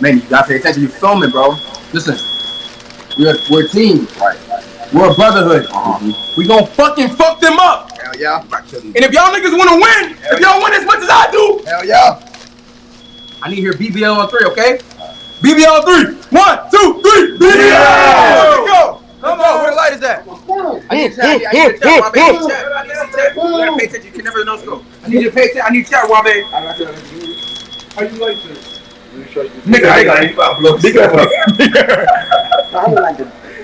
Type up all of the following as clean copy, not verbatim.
Man, you gotta pay attention. You filming, bro. Listen, we're a team. Right. We're a brotherhood. We gonna fucking fuck them up. Hell yeah. And if y'all niggas wanna win, if y'all win as much as I do, hell yeah. I need to hear BBL on 3, okay? BBL on 3. 1, 2, 3. BBL! Let's go. Come on, where the light is at? I need to chat. I need to see chat. You gotta pay attention. You can never know scope. I need you to pay attention. I need chat, Wabe. How you like this? Nigga, I ain't got big up. I was like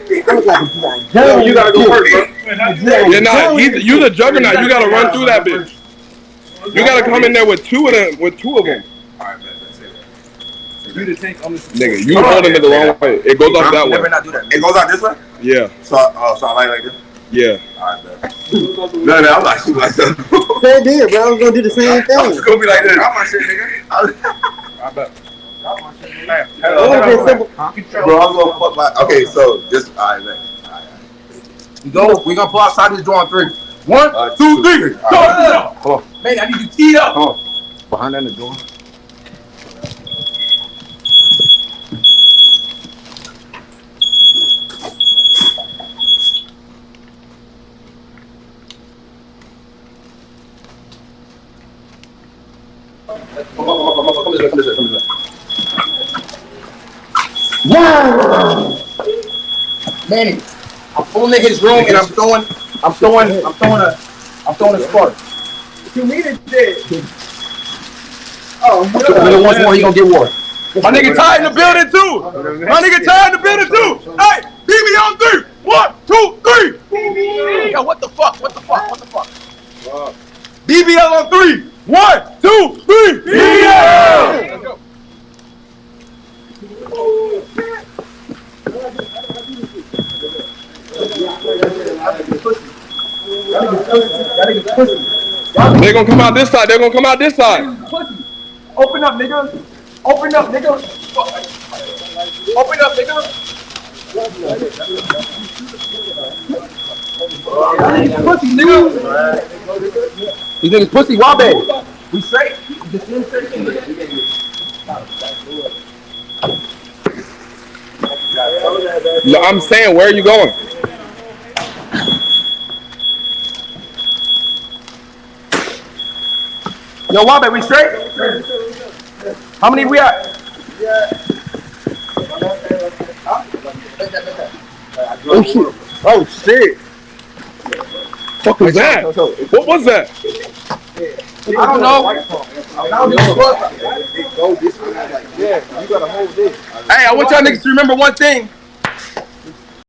You gotta go first, bro. You're not. You the juggernaut. You gotta run through that bitch. You gotta come in there with two of them. You the tank, I'm the Nigga, you hold a nigga long way. It goes up that way. Never not do that. It goes out this way? Yeah. So I like this? Yeah. Alright, man. No, I'm not shooting myself. They did, bro. I was gonna do the same thing. I'm just gonna be like this. Got my shit, nigga. I bet. Bro, I'm gonna fuck my. Okay, so this. Alright, man. We gonna pull outside this door on 3. 1, 2, 3. Go. Man, I need you teed up. Come on. Behind that in the door. Come this way. Wow. Manny, I'm pulling in his room and I'm throwing a spark. You mean it did? Nigga wants more, he gonna get war. My nigga tied in the building too. Hey, BB on 3. 1, 2, 3. Yo, what the fuck? BBL on 3. 1, 2, 3. BBL. Let's go. They're gonna come out this side. Open up, nigga. Open up, nigga. Pussy, nigga. These niggas pussy, Wabe. We straight. No, I'm saying, where are you going? Yo, Wabe, we straight? How many we at? Oh shit. Fuck was that? What was that? I don't know. Yeah, you gotta hold this. Hey, I want y'all niggas to remember one thing.